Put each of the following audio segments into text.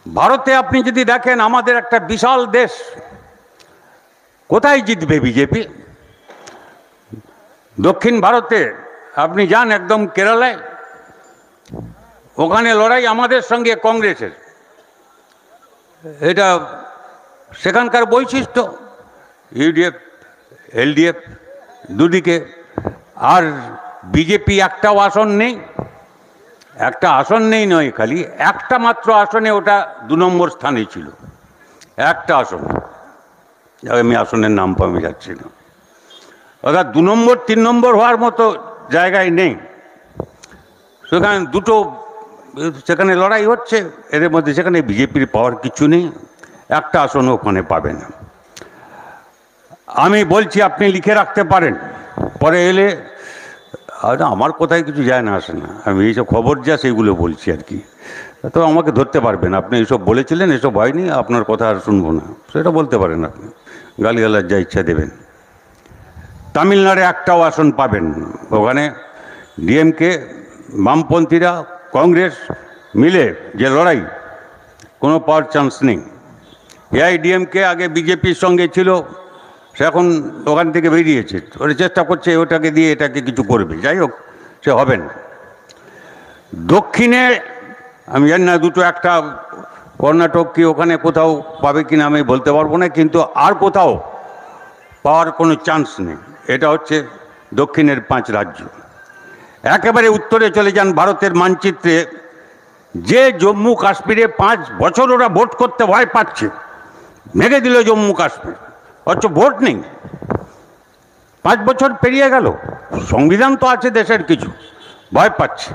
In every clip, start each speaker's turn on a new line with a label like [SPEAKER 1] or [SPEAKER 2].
[SPEAKER 1] ভারতে আপনি যদি দেখেন আমাদের একটা বিশাল দেশ, কোথায় জিতবে বিজেপি? দক্ষিণ ভারতে আপনি যান একদম কেরালায়, ওখানে লড়াই আমাদের সঙ্গে কংগ্রেসের। এটা সেখানকার বৈশিষ্ট্য। ইউডিএফ এলডিএফ দুদিকে, আর বিজেপি একটাও আসন নেই। একটা আসন নেই নয়, খালি একটা মাত্র আসনে ওটা 2 নম্বর স্থানে ছিল, একটা আসন। আমি আসনের নাম পাওয়া যাচ্ছি না। অর্থাৎ 2 নম্বর 3 নম্বর হওয়ার মতো জায়গায় নেই। সেখানে দুটো, সেখানে লড়াই হচ্ছে, এদের মধ্যে সেখানে বিজেপির পাওয়ার কিছু নেই, একটা আসন ওখানে পাবে না। আমি বলছি আপনি লিখে রাখতে পারেন, পরে এলে আমার কোথায় কিছু যায় না, আসে না। আমি এইসব খবর যা সেইগুলো বলছি আর কি। তো আমাকে ধরতে পারবেন, আপনি এইসব বলেছিলেন, এসব হয়নি, আপনার কথা আর শুনবো না, সেটা বলতে পারেন আপনি, গালিগালাজ যা ইচ্ছা দেবেন। তামিলনাড়ে একটাও আসন পাবেন, ওখানে ডিএমকে, বামপন্থীরা, কংগ্রেস মিলে যে লড়াই, কোনো পাওয়ার চান্স নেই। এআইডিএমকে আগে বিজেপির সঙ্গে ছিল, সে এখন ওখান থেকে বেরিয়েছে, ওরা চেষ্টা করছে ওটাকে দিয়ে এটাকে কিছু করবে, যাই হোক সে হবে না। দক্ষিণে আমি জানি না, দুটো, একটা কর্ণাটক কি ওখানে কোথাও পাবে কিনা আমি বলতে পারবো না, কিন্তু আর কোথাও পাওয়ার কোনো চান্স নেই। এটা হচ্ছে দক্ষিণের 5 রাজ্য। একেবারে উত্তরে চলে যান ভারতের মানচিত্রে, যে জম্মু কাশ্মীরে 5 বছর ওরা ভোট করতে ভয় পাচ্ছে, ভেঙে দিল জম্মু কাশ্মীর, অথচ ভোট নেই। 5 বছর পেরিয়ে গেল, সংবিধান তো আছে দেশের কিছু, ভয় পাচ্ছে।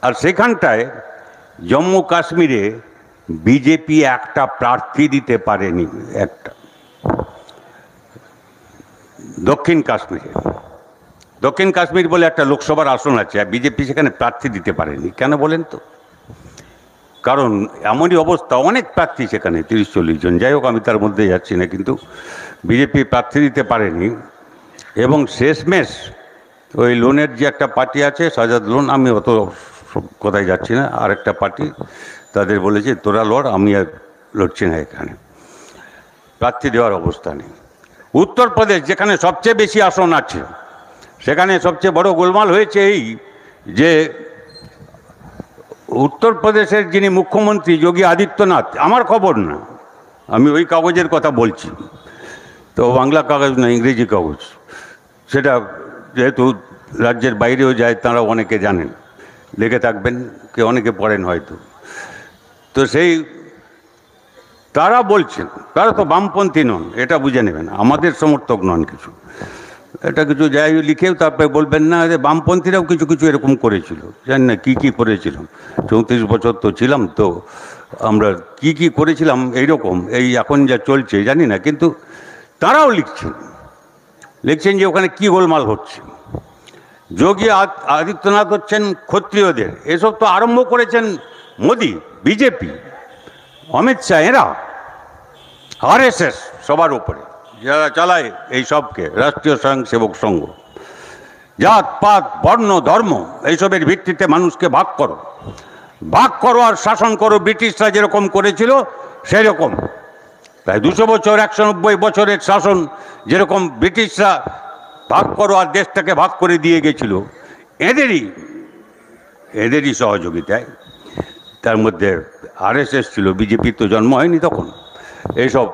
[SPEAKER 1] আর সেখানটায় জম্মু কাশ্মীরে বিজেপি একটা প্রার্থী দিতে পারেনি, একটা। দক্ষিণ কাশ্মীর বলে একটা লোকসভার আসন আছে, আর বিজেপি সেখানে প্রার্থী দিতে পারেনি। কেন বলেন তো? কারণ এমনই অবস্থা, অনেক প্রার্থী সেখানে, 30-40 জন, যাই হোক আমি তার মধ্যে যাচ্ছি না, কিন্তু বিজেপি প্রার্থী দিতে পারেনি। এবং শেষমেশ ওই লোনের যে একটা পার্টি আছে, সাজাদ লোন, আমি অত কোথায় যাচ্ছি না, আর একটা পার্টি, তাদের বলেছে তোরা লড়, আমি আর লড়ছি না, এখানে প্রার্থী দেওয়ার অবস্থা নেই। উত্তরপ্রদেশ, যেখানে সবচেয়ে বেশি আসন আছে, সেখানে সবচেয়ে বড় গোলমাল হয়েছে এই যে উত্তরপ্রদেশের যিনি মুখ্যমন্ত্রী যোগী আদিত্যনাথ, আমার খবর না, আমি ওই কাগজের কথা বলছি, তো বাংলা কাগজ না, ইংরেজি কাগজ, সেটা যেহেতু রাজ্যের বাইরেও যায়, তারা অনেকে জানেন, লিখে থাকবেন, কে অনেকে পড়েন হয়তো। তো সেই তারা বলছেন, তারা তো বামপন্থী নন, এটা বুঝে নেবেন, আমাদের সমর্থক নন কিছু, এটা কিছু যাই লিখেও তারপরে বলবেন না যে বামপন্থীরাও কিছু কিছু এরকম করেছিল, জানি না কী কী করেছিলাম, 34 বছর তো ছিলাম, তো আমরা কি কি করেছিলাম এইরকম, এই এখন যা চলছে জানি না, কিন্তু তারাও লিখছেন যে ওখানে কি গোলমাল হচ্ছে। যোগী আদিত্যনাথ হচ্ছেন ক্ষত্রিয়দের, এসব তো আরম্ভ করেছেন মোদি, বিজেপি, অমিত শাহ, এরা আরএসএস সবার উপরে যারা চালায় এই সবকে, রাষ্ট্রীয় স্বয়ংসেবক সংঘ। জাত পাত বর্ণ ধর্ম এইসবের ভিত্তিতে মানুষকে ভাগ করো আর শাসন করো, ব্রিটিশরা যেরকম করেছিল সেরকম। প্রায় 200 বছর, 190 বছরের শাসন, যেরকম ব্রিটিশরা ভাগ করো আর দেশটাকে ভাগ করে দিয়ে গেছিল, এদেরই সহযোগিতায়। তার মধ্যে আরএসএস ছিল, বিজেপির তো জন্ম হয়নি তখন। এইসব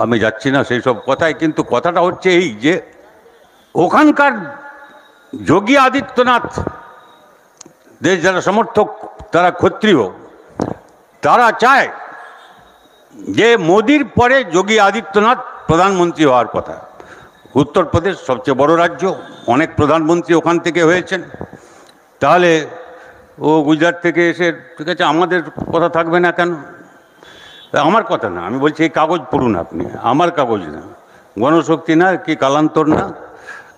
[SPEAKER 1] আমি যাচ্ছি না সেই সব কথায়, কিন্তু কথাটা হচ্ছে এই যে ওখানকার যোগী আদিত্যনাথ দেশ যারা সমর্থক, তারা ক্ষত্রিয়, তারা চায় যে মোদির পরে যোগী আদিত্যনাথ প্রধানমন্ত্রী হওয়ার কথা। উত্তরপ্রদেশ সবচেয়ে বড় রাজ্য, অনেক প্রধানমন্ত্রী ওখান থেকে হয়েছেন, তাহলে ও গুজরাট থেকে এসে, ঠিক আছে আমাদের কথা থাকবে না কেন? আমার কথা না, আমি বলছি এই কাগজ পড়ুন আপনি, আমার কাগজ না, গণশক্তি না কি কালান্তর না,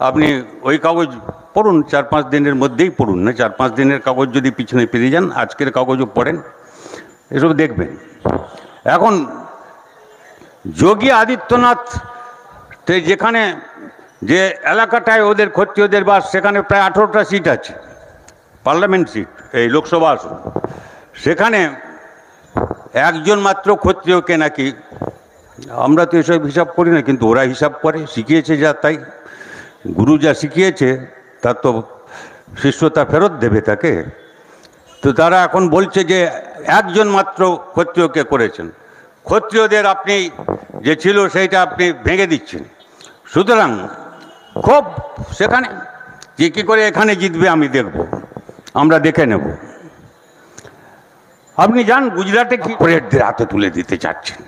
[SPEAKER 1] আপনি ওই কাগজ পড়ুন, 4-5 দিনের মধ্যেই পড়ুন, না 4-5 দিনের কাগজ যদি পিছনে পেরিয়ে যান, আজকের কাগজও পড়েন, এসব দেখবেন। এখন যোগী আদিত্যনাথ যেখানে, যে এলাকাটায় ওদের ক্ষত্রিয়দের বাস, সেখানে প্রায় 18টা সিট আছে, পার্লামেন্ট সিট, এই লোকসভা আসন, সেখানে একজন মাত্র ক্ষত্রিয়কে নাকি, আমরা তো এসব হিসাব করি না, কিন্তু ওরা হিসাব করে, শিখিয়েছে যা তাই। গুরু যা শিখিয়েছে তার তো শিষ্যতা ফেরত দেবে তাকে। তো তারা এখন বলছে যে একজন মাত্র ক্ষত্রিয়কে করেছেন। ক্ষত্রিয়দের আপনি যে ছিল সেইটা আপনি ভেঙে দিচ্ছেন। সুতরাং খুব সেখানে যে কী করে এখানে জিতবে আমি দেখব, আমরা দেখে নেব। আপনি যান গুজরাটে, কি কর্পোরেটদের হাতে তুলে দিতে চাচ্ছেন।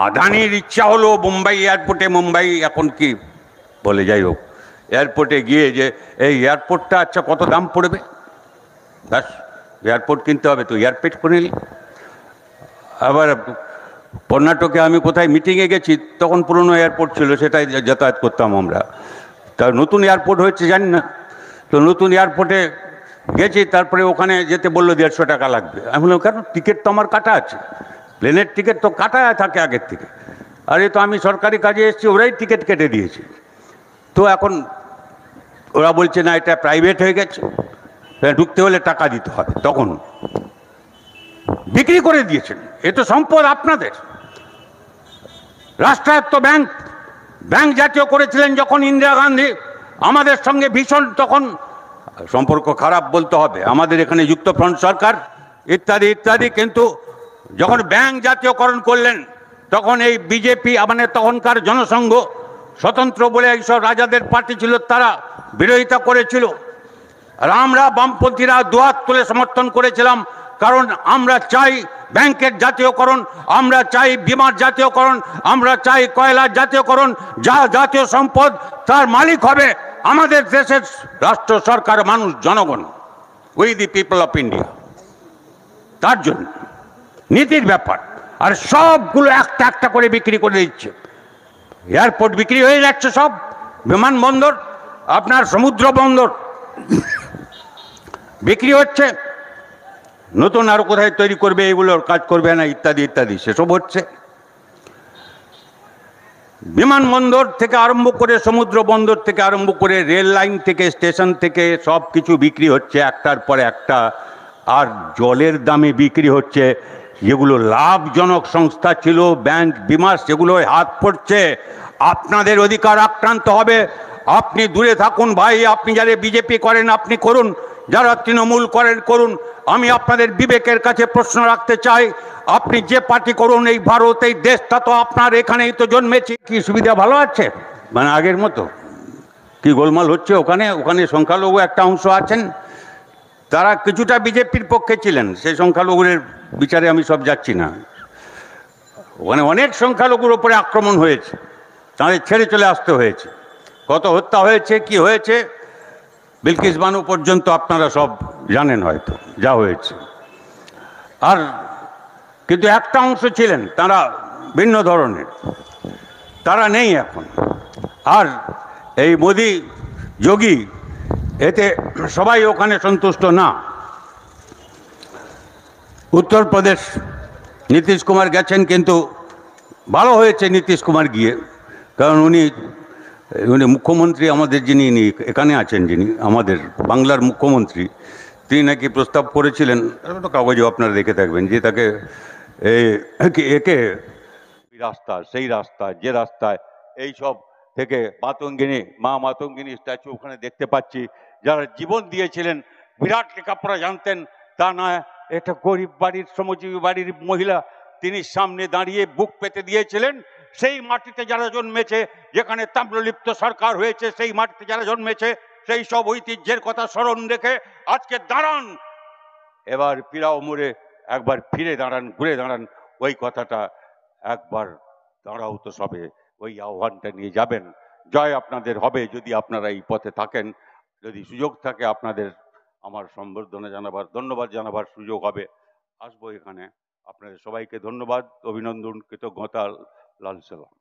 [SPEAKER 1] আদানির ইচ্ছা হলো মুম্বাই এয়ারপোর্টে, মুম্বাই এখন কি বলে, যাই হোক, এয়ারপোর্টে গিয়ে যে এই এয়ারপোর্টটা আচ্ছা কত দাম পড়বে, ব্যাস এয়ারপোর্ট কিনতে হবে তো এয়ারপোর্ট করে নিল। আবার কর্ণাটকে আমি কোথায় মিটিংয়ে গেছি, তখন পুরনো এয়ারপোর্ট ছিল, সেটাই যাতায়াত করতাম আমরা। তা নতুন এয়ারপোর্ট হয়েছে জানি না, তো নতুন এয়ারপোর্টে গেছি, তারপরে ওখানে যেতে বললো 150 টাকা লাগবে। আমি বললাম কেন, টিকিট তো আমার কাটা আছে, প্লেনের টিকিট তো কাটা থাকে আগের থেকে। আরে তো আমি সরকারি কাজে এসেছি, ওরাই টিকিট কেটে দিয়েছে। তো এখন ওরা বলছে না এটা প্রাইভেট হয়ে গেছে, ঢুকতে হলে টাকা দিতে হবে। তখন বিক্রি করে দিয়েছেন, এ তো সম্পদ আপনাদের। রাষ্ট্রায়ত্ত ব্যাংক, ব্যাংক জাতীয় করেছিলেন যখন ইন্দিরা গান্ধী, আমাদের সঙ্গে ভীষণ তখন সম্পর্ক খারাপ বলতে হবে, আমাদের এখানে যুক্তফ্রন্ট সরকার ইত্যাদি ইত্যাদি। কিন্তু যখন ব্যাংক জাতীয়করণ করলেন তখন এই বিজেপি, মানে তখনকার জনসংঘ স্বতন্ত্র বলে এইসব রাজাদের পার্টি ছিল, তারা বিরোধিতা করেছিল। আর আমরা বামপন্থীরা দুহাত তুলে সমর্থন করেছিলাম, কারণ আমরা চাই ব্যাংকের জাতীয়করণ, আমরা চাই বিমার জাতীয়করণ, আমরা চাই কয়লার জাতীয়করণ। যা জাতীয় সম্পদ তার মালিক হবে আমাদের দেশের রাষ্ট্র সরকার, মানুষ, জনগণ, we the people of India. তার জন্য নীতির ব্যাপার। আর সবগুলো একটা একটা করে বিক্রি করে দিচ্ছে। এয়ারপোর্ট বিক্রি হয়ে যাচ্ছে, সব বিমানবন্দর, আপনার সমুদ্র বন্দর বিক্রি হচ্ছে, নতুন আরো কোথায় তৈরি করবে, এগুলোর কাজ করবে না, ইত্যাদি ইত্যাদি, সেসব হচ্ছে। বিমানবন্দর থেকে আরম্ভ করে, সমুদ্র বন্দর থেকে আরম্ভ করে, রেল লাইন থেকে, স্টেশন থেকে সব কিছু বিক্রি হচ্ছে একটার পর একটা। আর জলের দামে বিক্রি হচ্ছে। যেগুলো লাভজনক সংস্থা ছিল, ব্যাংক, বিমা, সেগুলো হাত পড়ছে। আপনাদের অধিকার আক্রান্ত হবে। আপনি দূরে থাকুন ভাই, আপনি যারা বিজেপি করেন আপনি করুন, যারা তৃণমূল করেন করুন। আমি আপনাদের বিবেকের কাছে প্রশ্ন রাখতে চাই, আপনি যে পার্টি করুন, এই ভারত, এই দেশটা তো আপনার, এখানেই তো জন্মেছে। কি সুবিধা ভালো আছে, মানে আগের মতো কি গোলমাল হচ্ছে ওখানে? ওখানে সংখ্যালঘু একটা অংশ আছেন, তারা কিছুটা বিজেপির পক্ষে ছিলেন, সেই সংখ্যালঘুদের বিচারে আমি সব যাচ্ছি না। ওখানে অনেক সংখ্যালঘুর ওপরে আক্রমণ হয়েছে, তাদের ছেড়ে চলে আসতে হয়েছে। কত হত্যা হয়েছে, কি হয়েছে, বিলকিস বানু পর্যন্ত আপনারা সব জানেন হয়তো যা হয়েছে। আর কিন্তু একটা অংশ ছিলেন তারা ভিন্ন ধরনের, তারা নেই এখন। আর এই মোদি, যোগী, এতে সবাই ওখানে সন্তুষ্ট না। উত্তরপ্রদেশ নীতিশ কুমার গেছেন, কিন্তু ভালো হয়েছে নীতিশ কুমার গিয়ে, কারণ উনি মুখ্যমন্ত্রী আমাদের, যিনি এখানে আছেন, যিনি আমাদের বাংলার মুখ্যমন্ত্রী, তিনি নাকি প্রস্তাব করেছিলেন, তো কাগজে আপনারা দেখে থাকবেন, যে তাকে একে রাস্তা, সেই রাস্তা, যে রাস্তায় এই সব থেকে মাতঙ্গিনী, মা মাতঙ্গিনী স্ট্যাচু ওখানে দেখতে পাচ্ছি, যারা জীবন দিয়েছিলেন, বিরাট লেখাপড়া জানতেন তা নয়, একটা গরিব বাড়ির, শ্রমজীবী বাড়ির মহিলা, তিনি সামনে দাঁড়িয়ে বুক পেতে দিয়েছিলেন। সেই মাটিতে যারা জন্মেছে, যেখানে তাম্রলিপ্ত সরকার হয়েছে, সেই মাটিতে যারা জন্মেছে, সেই সব ঐতিহ্যের কথা স্মরণ রেখে আজকে দাঁড়ান, এবার পীড়াও মোড়ে একবার ফিরে দাঁড়ান, ঘুরে দাঁড়ান, ওই কথাটা একবার দাঁড়াও তো সবে, ওই আহ্বানটা নিয়ে যাবেন। জয় আপনাদের হবে যদি আপনারা এই পথে থাকেন। যদি সুযোগ থাকে আপনাদের আমার সম্বর্ধনা জানাবার, ধন্যবাদ জানাবার সুযোগ হবে, আসবো এখানে। আপনাদের সবাইকে ধন্যবাদ, অভিনন্দন, কৃতজ্ঞতা, লাল সালাম।